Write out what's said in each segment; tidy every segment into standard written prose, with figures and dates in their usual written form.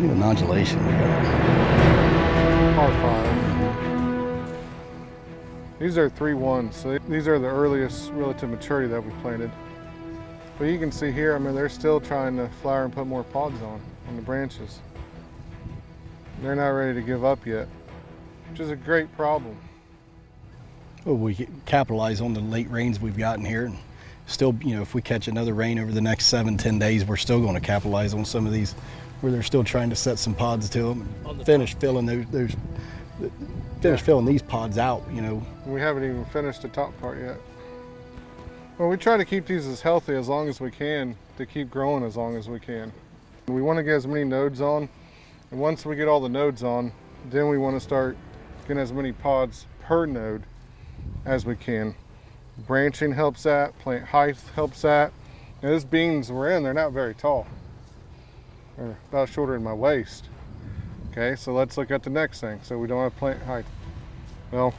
do inoculation. Podfather. These are 3-1s, so these are the earliest relative maturity that we planted. But you can see here, I mean, they're still trying to flower and put more pods on the branches. They're not ready to give up yet, which is a great problem. Well, we capitalize on the late rains we've gotten here, and still, you know, if we catch another rain over the next 7-10 days, we're still going to capitalize on some of these where they're still trying to set some pods to them and finish filling filling these pods out, you know. We haven't even finished the top part yet. Well, we try to keep these as healthy as long as we can to keep growing as long as we can. We want to get as many nodes on, and once we get all the nodes on, then we want to start getting as many pods per node as we can. Branching helps that, plant height helps that. Now, these beans we're in, they're not very tall. They're about shorter than my waist. Okay, so let's look at the next thing. So we don't have plant height. Well,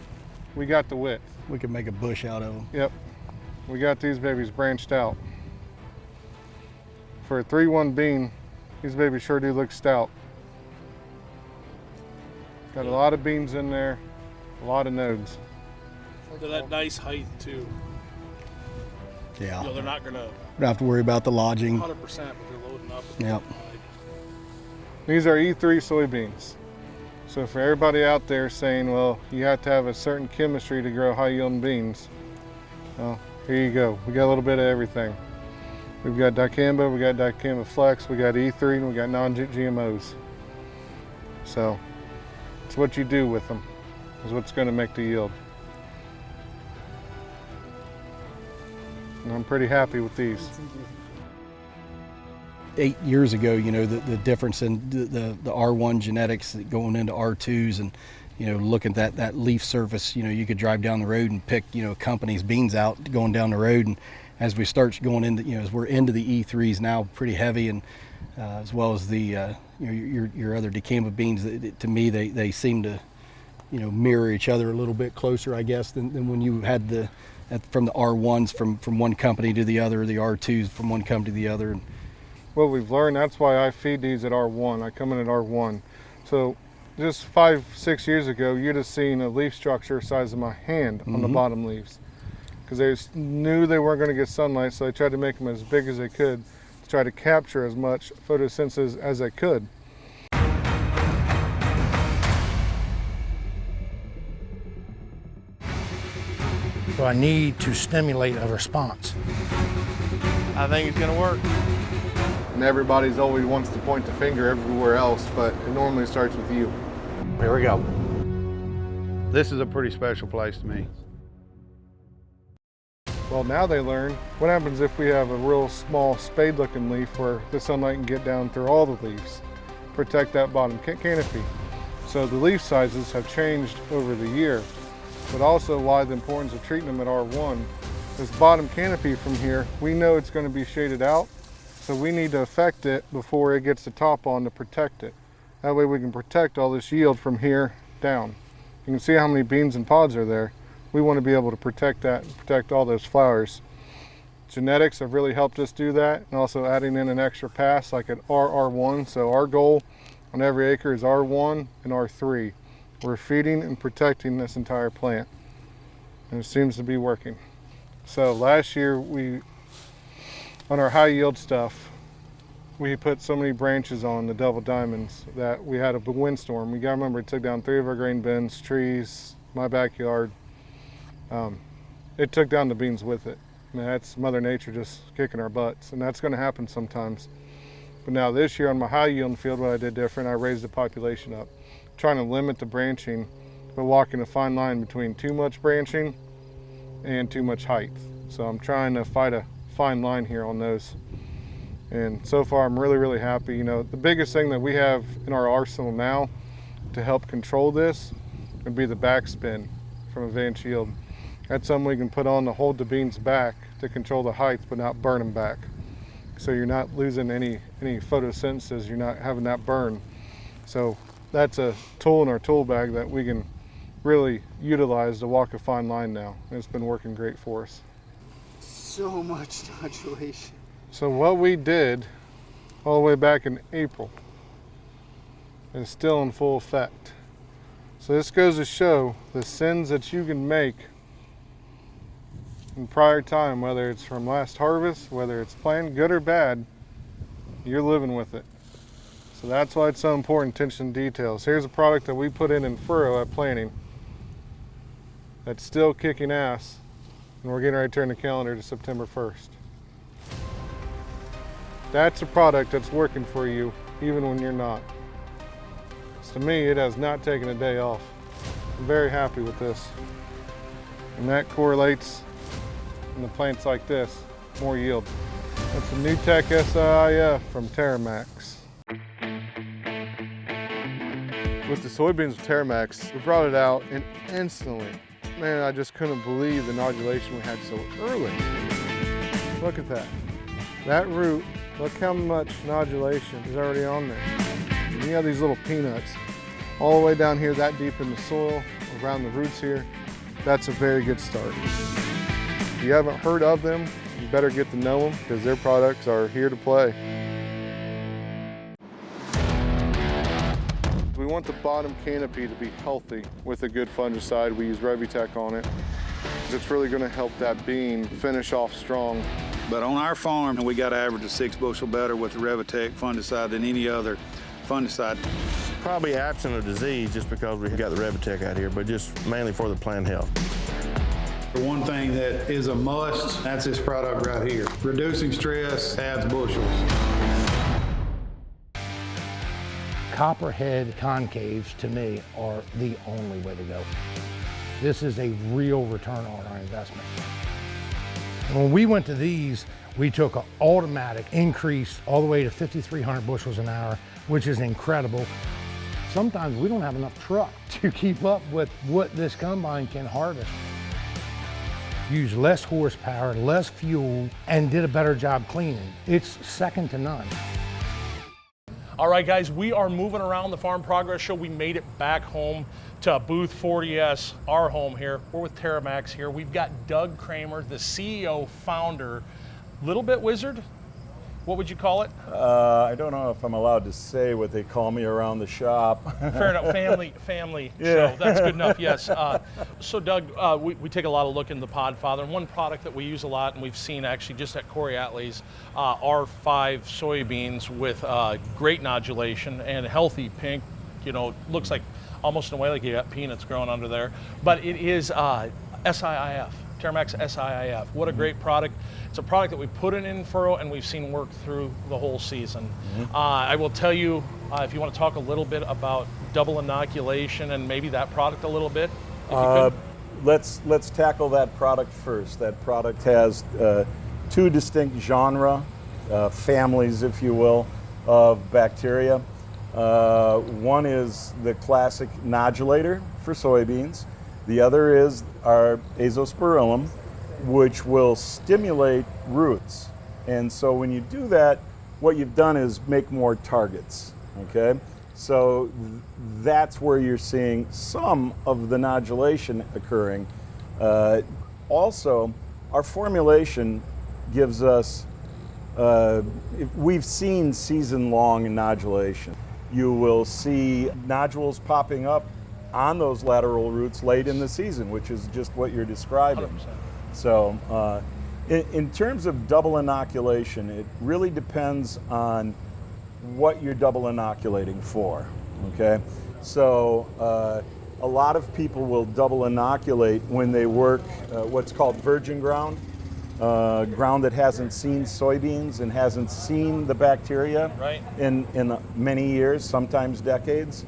we got the width. We could make a bush out of them. Yep, we got these babies branched out. For a 3-1 bean, these babies sure do look stout. Got a lot of beans in there, a lot of nodes. To that nice height too. Yeah. You know, they're not gonna Don't have to worry about the lodging. 100%, but they're loading up. Yep. These are E3 soybeans. So for everybody out there saying, well, you have to have a certain chemistry to grow high yielding beans, well, here you go. We got a little bit of everything. We've got dicamba, we got dicamba flex, we got E3, and we got non-GMOs. So it's what you do with them is what's going to make the yield. And I'm pretty happy with these. 8 years ago, you know, the difference in the R1 genetics going into R2s, and, you know, looking at that leaf surface, you know, you could drive down the road and pick, you know, company's beans out going down the road. And as we start going into, you know, as we're into the E3s now, pretty heavy, and as well as the, you know, your other dicamba beans, to me, they seem to, you know, mirror each other a little bit closer, I guess, than when you had from the R1s from one company to the other, the R2s from one company to the other. What we've learned, that's why I feed these at R1. I come in at R1. So just 5-6 years ago, you'd have seen a leaf structure size of my hand on the bottom leaves, because they knew they weren't going to get sunlight, so they tried to make them as big as they could to try to capture as much photosynthesis as they could. So I need to stimulate a response. I think it's gonna work. And everybody's always wants to point the finger everywhere else, but it normally starts with you. Here we go. This is a pretty special place to me. Well, now they learn what happens if we have a real small spade-looking leaf where the sunlight can get down through all the leaves, protect that bottom canopy. So the leaf sizes have changed over the year, but also why the importance of treating them at R1. This bottom canopy from here, we know it's going to be shaded out, so we need to affect it before it gets the top on to protect it. That way we can protect all this yield from here down. You can see how many beans and pods are there. We want to be able to protect that and protect all those flowers. Genetics have really helped us do that, and also adding in an extra pass like at RR1. So our goal on every acre is R1 and R3. We're feeding and protecting this entire plant, and it seems to be working. So last year, on our high yield stuff, we put so many branches on the double diamonds that we had a windstorm. We gotta remember it took down 3 of our grain bins, trees, my backyard. It took down the beans with it. I mean, that's Mother Nature just kicking our butts, and that's gonna happen sometimes. But now this year on my high yield field, what I did different, I raised the population up, trying to limit the branching, but walking a fine line between too much branching and too much height. So I'm trying to fight a fine line here on those. And so far I'm really, really happy. You know, the biggest thing that we have in our arsenal now to help control this would be the backspin from Advanced Yield. That's something we can put on to hold the beans back to control the height but not burn them back. So you're not losing any photosynthesis, you're not having that burn. So that's a tool in our tool bag that we can really utilize to walk a fine line now. And it's been working great for us. So much inoculation. So what we did all the way back in April and still in full effect. So this goes to show the sins that you can make in prior time, whether it's from last harvest, whether it's planned good or bad, you're living with it. So that's why it's so important, attention to details. Here's a product that we put in furrow at planting that's still kicking ass, and we're getting ready to turn the calendar to September 1st. That's a product that's working for you even when you're not. So to me, it has not taken a day off. I'm very happy with this. And that correlates in the plants like this, more yield. That's a new Tech SIF from Terramax. With the soybeans with Terramax, we brought it out and instantly, man, I just couldn't believe the nodulation we had so early. Look at that. That root, look how much nodulation is already on there. And you have these little peanuts all the way down here that deep in the soil, around the roots here. That's a very good start. If you haven't heard of them, you better get to know them because their products are here to play. We want the bottom canopy to be healthy with a good fungicide. We use Revitec on it. It's really going to help that bean finish off strong. But on our farm, we got to average a 6 bushel better with the Revitec fungicide than any other fungicide. Probably absent of disease just because we got the Revitec out here, but just mainly for the plant health. The one thing that is a must, that's this product right here. Reducing stress adds bushels. Copperhead concaves, to me, are the only way to go. This is a real return on our investment. When we went to these, we took an automatic increase all the way to 5,300 bushels an hour, which is incredible. Sometimes we don't have enough truck to keep up with what this combine can harvest. Used less horsepower, less fuel, and did a better job cleaning. It's second to none. All right, guys, we are moving around the Farm Progress Show. We made it back home to booth 40S, our home here. We're with Terramax here. We've got Doug Kramer, the CEO, founder, little bit wizard. What would you call it? I don't know if I'm allowed to say what they call me around the shop. Fair enough, family show. That's good enough, yes. So Doug, we take a lot of look in the Podfather, and one product that we use a lot, and we've seen actually just at Corey Atlee's, R5 soybeans with great nodulation and healthy pink, looks like almost in a way like you got peanuts growing under there. But it is SIIF, Terramax SIIF. What a great product. It's a product that we put in furrow and we've seen work through the whole season. I will tell you, if you want to talk a little bit about double inoculation and maybe that product a little bit, if you could. Let's tackle that product first. That product has two distinct genre, families, if you will, of bacteria. One is the classic nodulator for soybeans. The other is our azospirillum, which will stimulate roots. And so when you do that, what you've done is make more targets, okay? So that's where you're seeing some of the nodulation occurring. Also, our formulation gives us, we've seen season-long nodulation. You will see nodules popping up on those lateral roots late in the season, which is just what you're describing. 100%. So in terms of double inoculation, it really depends on what you're double inoculating for, okay? So a lot of people will double inoculate when they work what's called virgin ground, ground that hasn't seen soybeans and hasn't seen the bacteria in many years, sometimes decades.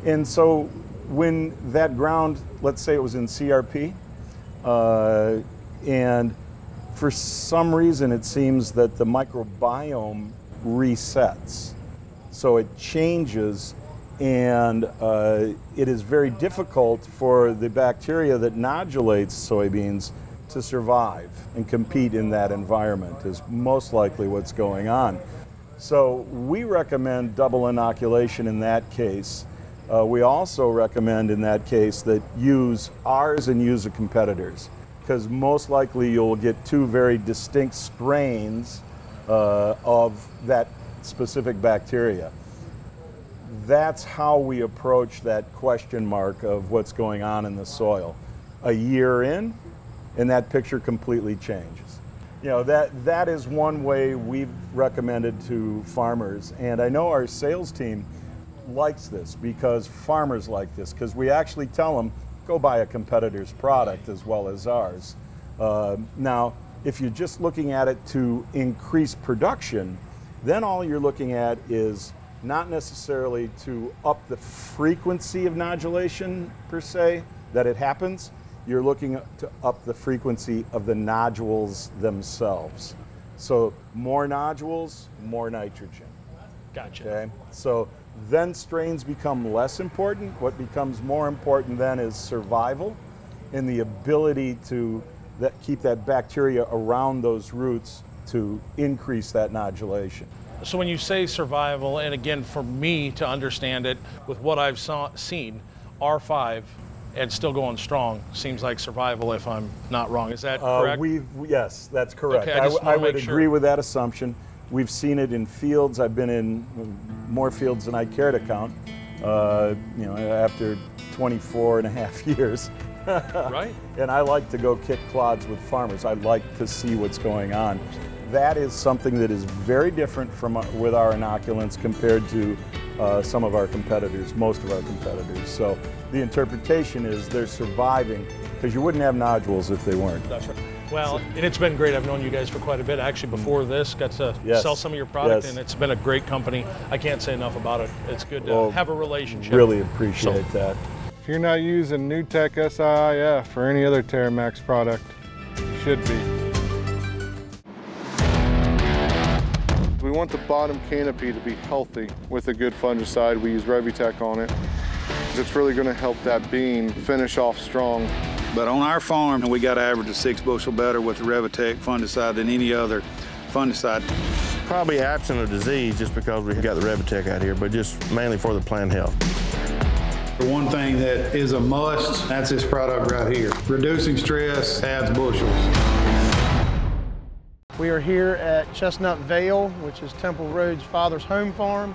And so when that ground, let's say it was in CRP, and for some reason it seems that the microbiome resets. So it changes, and it is very difficult for the bacteria that nodulates soybeans to survive and compete in that environment, is most likely what's going on. So we recommend double inoculation in that case. We also recommend in that case that use ours and use a competitor's, because most likely you'll get two very distinct strains of that specific bacteria. that's how we approach that question mark of what's going on in the soil. A year in, and that picture completely changes. You know, that is one way we've recommended to farmers, and I know our sales team likes this because farmers like this, because we actually tell them, go buy a competitor's product as well as ours. Now, if you're just looking at it to increase production, then all you're looking at is not necessarily to up the frequency of nodulation per se, that it happens. You're looking to up the frequency of the nodules themselves. So more nodules, more nitrogen. Gotcha. Okay? So then strains become less important. What becomes more important then is survival and the ability to keep that bacteria around those roots to increase that nodulation. So when you say survival, and again, for me to understand it, with what I've seen, R5 and still going strong seems like survival, if I'm not wrong. Is that correct? Yes, that's correct. Okay, I would make sure. agree with that assumption. We've seen it in fields. I've been in more fields than I care to count, you know, after 24 and a half years. Right. And I like to go kick clods with farmers. I like to see what's going on. That is something that is very different from with our inoculants compared to some of our competitors, most of our competitors. So the interpretation is they're surviving because you wouldn't have nodules if they weren't. That's right. Well, and it's been great. I've known you guys for quite a bit. Actually, before this, got to sell some of your product, and it's been a great company. I can't say enough about it. It's good to have a relationship. Really appreciate that. If you're not using NewTek SIIF or any other TerraMax product, you should be. We want the bottom canopy to be healthy with a good fungicide. We use Revitec on it. It's really going to help that bean finish off strong. But on our farm, we got to average a 6 bushel better with the Revitec fungicide than any other fungicide. Probably absent of disease just because we got the Revitec out here, but just mainly for the plant health. The one thing that is a must, that's this product right here. Reducing stress adds bushels. We are here at Chestnut Vale, which is Temple Road's father's home farm.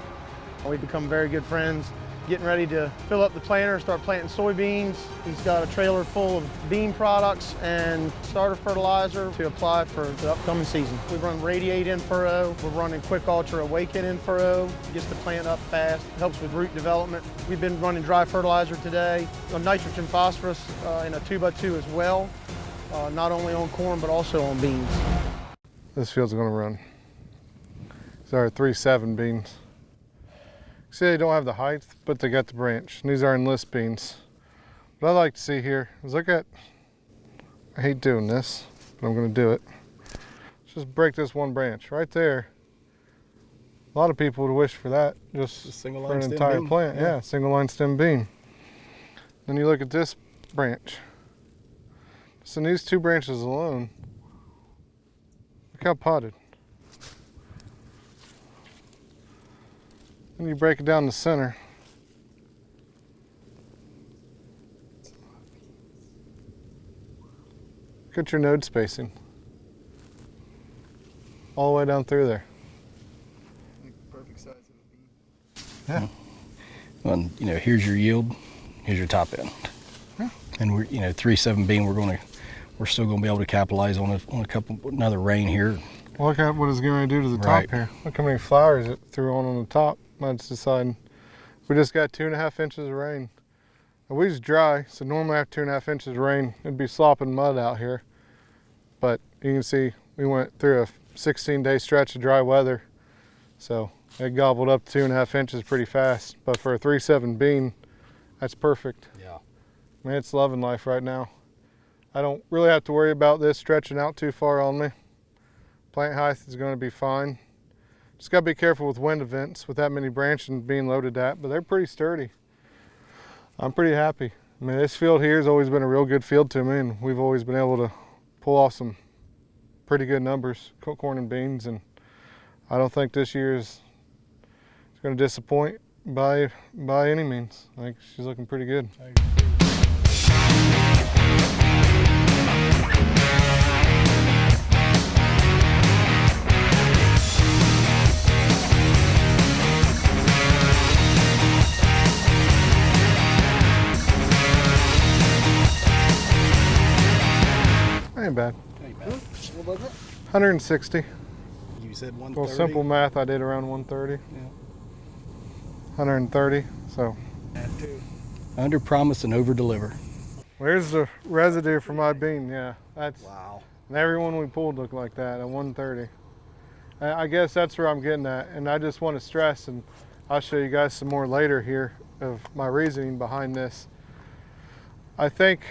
We've become very good friends. Getting ready to fill up the planter, start planting soybeans. He's got a trailer full of bean products and starter fertilizer to apply for the upcoming season. We run Radiate in furrow. We're running Quick Ultra Awaken in furrow. Gets the plant up fast, helps with root development. We've been running dry fertilizer today, nitrogen phosphorus in a 2x2 as well, not only on corn but also on beans. This field's going to run. These are 3-7 beans. See, they don't have the height, but they got the branch. And these are enlist beans. What I like to see here is look at, I hate doing this, but I'm going to do it. Let's just break this one branch right there. A lot of people would wish for that, just single for line an stem entire bean. plant. Yeah, single line stem bean. Then you look at this branch. So in these two branches alone, look how potted. And you break it down the center. Look at your node spacing. All the way down through there. Perfect size of a bean. Yeah. And you know, here's your yield, here's your top end. Yeah. And we're 3-7 bean. We're still going to be able to capitalize on another rain here. Well, look at what it's going to do to the Right. top here. Look how many flowers it threw on the top. That's deciding. We just got 2.5 inches of rain. And we was dry, so normally after 2.5 inches of rain, it'd be slopping mud out here. But you can see we went through a 16-day stretch of dry weather. So it gobbled up 2.5 inches pretty fast. But for a 3-7 bean, that's perfect. Yeah. I mean, it's loving life right now. I don't really have to worry about this stretching out too far on me. Plant height is going to be fine. Just got to be careful with wind events with that many branches being loaded at, but they're pretty sturdy. I'm pretty happy. I mean, this field here has always been a real good field to me, and we've always been able to pull off some pretty good numbers, corn and beans, and I don't think this year is going to disappoint by any means. I think she's looking pretty good. 160. You said 130. Well, simple math, I did around 130. Yeah. 130, so. Under promise and over deliver. Where's the residue for my bean? Yeah, that's, Wow. and every one we pulled looked like that at 130. I guess that's where I'm getting at, and I just want to stress, and I'll show you guys some more later here of my reasoning behind this. I think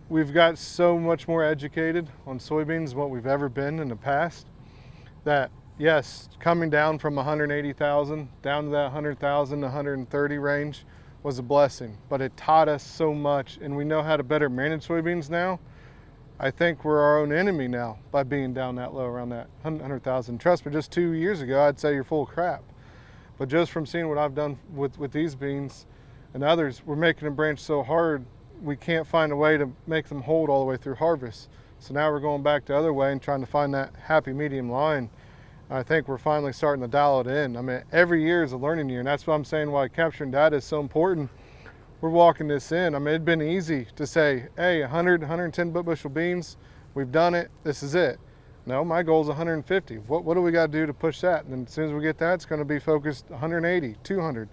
we've got so much more educated on soybeans than what we've ever been in the past, that yes, coming down from 180,000 down to that 100,000 to 130 range was a blessing, but it taught us so much, and we know how to better manage soybeans now. I think we're our own enemy now by being down that low, around that 100,000. Trust me, just 2 years ago, I'd say you're full of crap. But just from seeing what I've done with these beans and others, we're making them branch so hard, we can't find a way to make them hold all the way through harvest. So now we're going back the other way and trying to find that happy medium line. I think we're finally starting to dial it in. I mean, every year is a learning year, and that's what I'm saying why capturing data is so important. We're walking this in. I mean, it'd been easy to say, hey, 100, 110 bushel beans, we've done it, this is it. No, my goal is 150. What do we got to do to push that? And as soon as we get that, it's going to be focused 180, 200.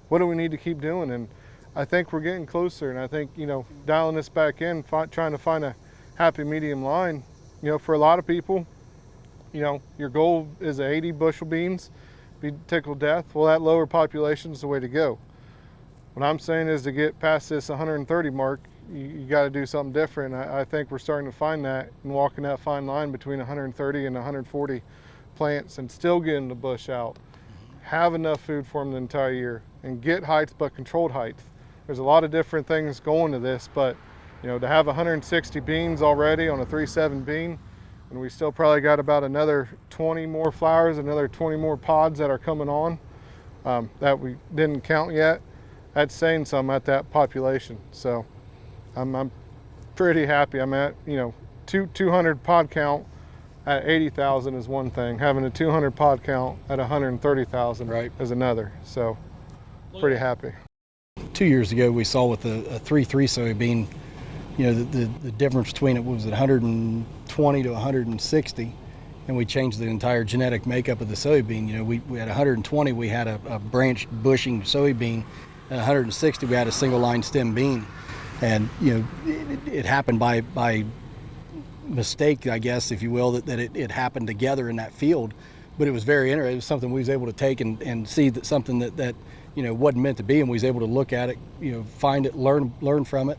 What do we need to keep doing? And I think we're getting closer, and I think, you know, dialing this back in, trying to find a happy medium line, you know, for a lot of people, you know, your goal is 80 bushel beans, be tickled death. Well, that lower population is the way to go. What I'm saying is to get past this 130 mark, you got to do something different. I think we're starting to find that and walking that fine line between 130 and 140 plants and still getting the bush out. Have enough food for them the entire year and get heights, but controlled heights. There's a lot of different things going to this, but you know, to have 160 beans already on a 3.7 bean, and we still probably got about another 20 more flowers, another 20 more pods that are coming on that we didn't count yet. That's saying something at that population. So I'm pretty happy. I'm at, you know, 200 pod count at 80,000 is one thing. Having a 200 pod count at 130,000 Right. is another. So pretty happy. 2 years ago, we saw with a 3.3 soybean, you know, the difference between it was 120 to 160, and we changed the entire genetic makeup of the soybean. You know, we had 120, we had a branched bushing soybean. At 160, we had a single line stem bean, and you know, it happened by mistake, I guess, if you will, that it happened together in that field. But it was very interesting. It was something we was able to take and see that something that you know wasn't meant to be, and we was able to look at it, you know, find it, learn from it,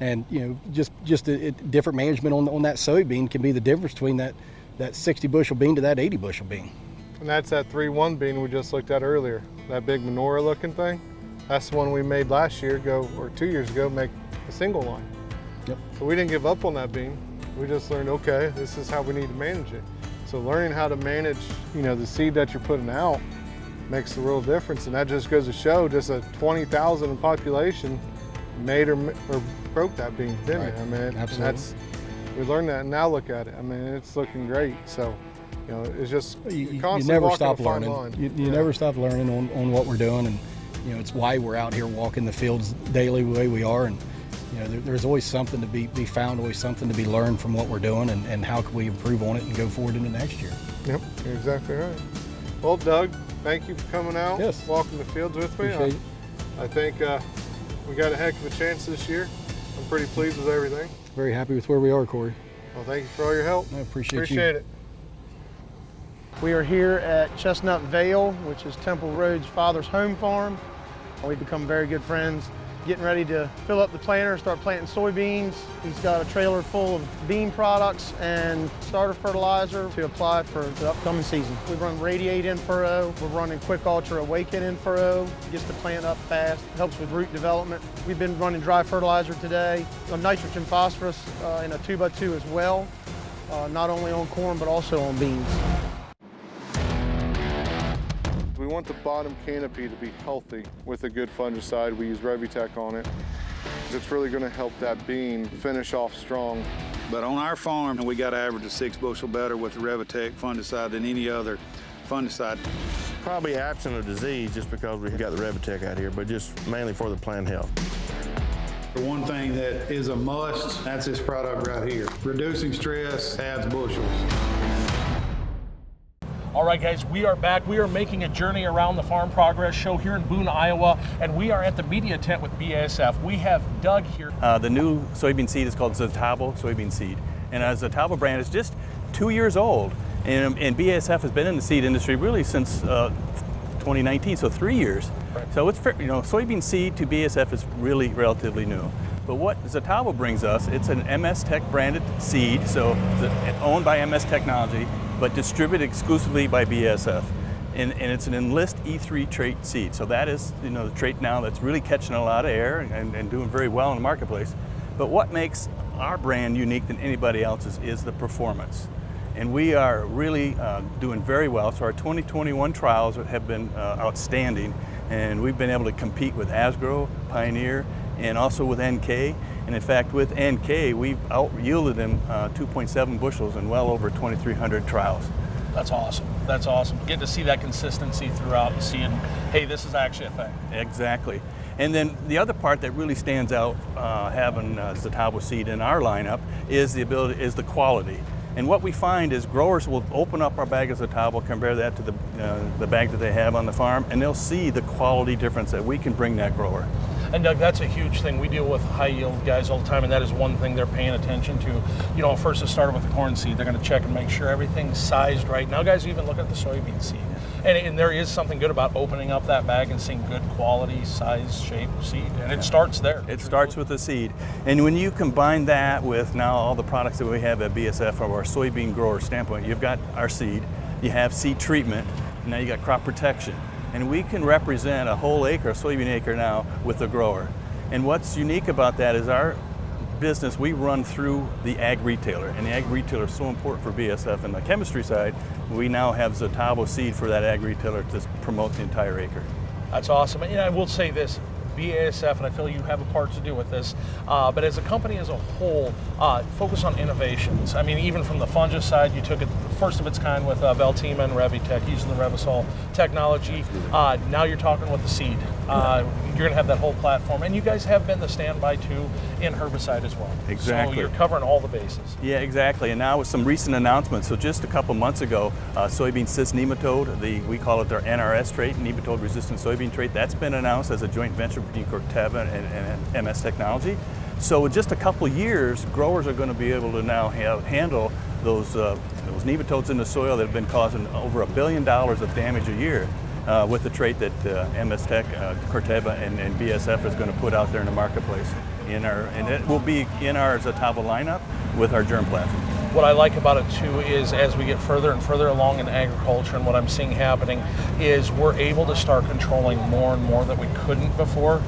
and you know, just a different management on that soybean can be the difference between that 60 bushel bean to that 80 bushel bean. And that's that 3.1 bean we just looked at earlier, that big menorah looking thing. That's the one we made last year, or 2 years ago, make a single line. Yep. So we didn't give up on that bean. We just learned, okay, this is how we need to manage it. So learning how to manage, you know, the seed that you're putting out makes a real difference. And that just goes to show, just a 20,000 population made or broke that bean, didn't it? I mean, Absolutely. We learned that, and now look at it. I mean, it's looking great. So, you know, it's just You constantly never walking stop a fine learning. line. You never stop learning on what we're doing, and you know, it's why we're out here walking the fields daily the way we are. And you know, there's always something to be found, always something to be learned from what we're doing, and how can we improve on it and go forward into next year. Yep, you're exactly right. Well, Doug, thank you for coming out, Yes. walking the fields with me. Appreciate it. I think we got a heck of a chance this year. I'm pretty pleased with everything. Very happy with where we are, Corey. Well, thank you for all your help. I appreciate it. We are here at Chestnut Vale, which is Temple Road's father's home farm. We've become very good friends, getting ready to fill up the planter, start planting soybeans. He's got a trailer full of bean products and starter fertilizer to apply for the upcoming season. We run Radiate in furrow. We're running Quick Ultra Awaken in furrow. Gets the plant up fast, helps with root development. We've been running dry fertilizer today, nitrogen phosphorus in a 2x2 as well, not only on corn but also on beans. We want the bottom canopy to be healthy with a good fungicide. We use Revitec on it. It's really going to help that bean finish off strong. But on our farm, we got to average a 6 bushel better with the Revitec fungicide than any other fungicide. Probably absent of disease just because we got the Revitec out here, but just mainly for the plant health. The one thing that is a must, that's this product right here. Reducing stress adds bushels. All right, guys, we are back. We are making a journey around the Farm Progress Show here in Boone, Iowa, and we are at the media tent with BASF. We have Doug here. The new soybean seed is called Zetavo soybean seed, and a Zetavo brand is just 2 years old, and BASF has been in the seed industry really since 2019, so 3 years. Right. So it's soybean seed to BASF is really relatively new. But what Zetavo brings us, it's an MS Tech branded seed, so it's owned by MS Technology, but distributed exclusively by BASF. And it's an Enlist E3 trait seed. So that is the trait now that's really catching a lot of air and doing very well in the marketplace. But what makes our brand unique than anybody else's is the performance. And we are really doing very well. So our 2021 trials have been outstanding, and we've been able to compete with Asgrow, Pioneer, and also with NK. And in fact, with NK, we've out-yielded them 2.7 bushels in well over 2,300 trials. That's awesome. That's awesome. Getting to see that consistency throughout and seeing, hey, this is actually a thing. Exactly. And then the other part that really stands out having Zetavo seed in our lineup is the quality. And what we find is growers will open up our bag of Zetavo, compare that to the bag that they have on the farm, and they'll see the quality difference that we can bring that grower. And Doug, that's a huge thing. We deal with high yield guys all the time, and that is one thing they're paying attention to. First it started with the corn seed. They're going to check and make sure everything's sized right. Now guys even look at the soybean seed. And there is something good about opening up that bag and seeing good quality, size, shape seed. And it starts there. It starts with the seed. And when you combine that with now all the products that we have at BASF from our soybean grower standpoint, you've got our seed, you have seed treatment, and now you got crop protection. And we can represent a whole acre, a soybean acre now, with the grower. And what's unique about that is our business, we run through the ag retailer, and the ag retailer is so important for BASF. And the chemistry side, we now have Zetavo seed for that ag retailer to promote the entire acre. That's awesome. And I will say this, BASF, and I feel you have a part to do with this, but as a company as a whole, focus on innovations. I mean, even from the fungicide, you took it first of its kind with Veltima and Revitech, using the Revasol technology. Now you're talking with the seed. You're going to have that whole platform, and you guys have been the standby too in herbicide as well. Exactly. So you're covering all the bases. Yeah, exactly. And now with some recent announcements, so just a couple months ago, soybean cyst nematode, we call it our NRS trait, nematode resistant soybean trait, that's been announced as a joint venture between Corteva and MS Technology. So in just a couple years, growers are going to be able to now handle those nematodes in the soil that have been causing over $1 billion of damage a year with the trait that MS Tech, Corteva, and BASF is going to put out there in the marketplace. And it will be in our Zetavo lineup with our germplasm. What I like about it too is as we get further and further along in agriculture, and what I'm seeing happening is we're able to start controlling more and more that we couldn't before,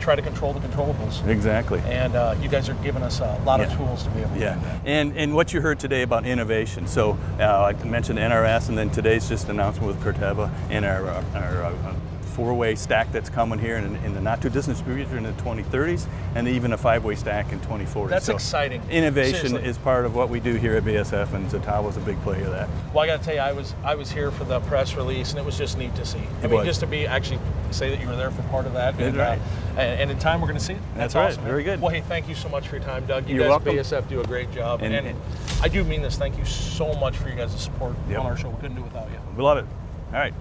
try to control the controllables. Exactly. And you guys are giving us a lot of tools to be able to do that. And what you heard today about innovation. So I mentioned NRS, and then today's just announcement with Corteva and our four-way stack that's coming here in the not too distant future in the 2030s, and even a 5-way stack in 2040. That's so exciting. Innovation Seriously. is part of what we do here at BASF, and Zetavo is a big player of that. Well, I got to tell you, I was here for the press release, and it was just neat to see. I mean, just to be actually say that you were there for part of that. That's right. And in time, we're going to see it. That's awesome. right. Very good. Well, hey, thank you so much for your time, Doug. You're welcome. BASF do a great job, and I do mean this. Thank you so much for you guys' support on our show. We couldn't do it without you. We love it. All right.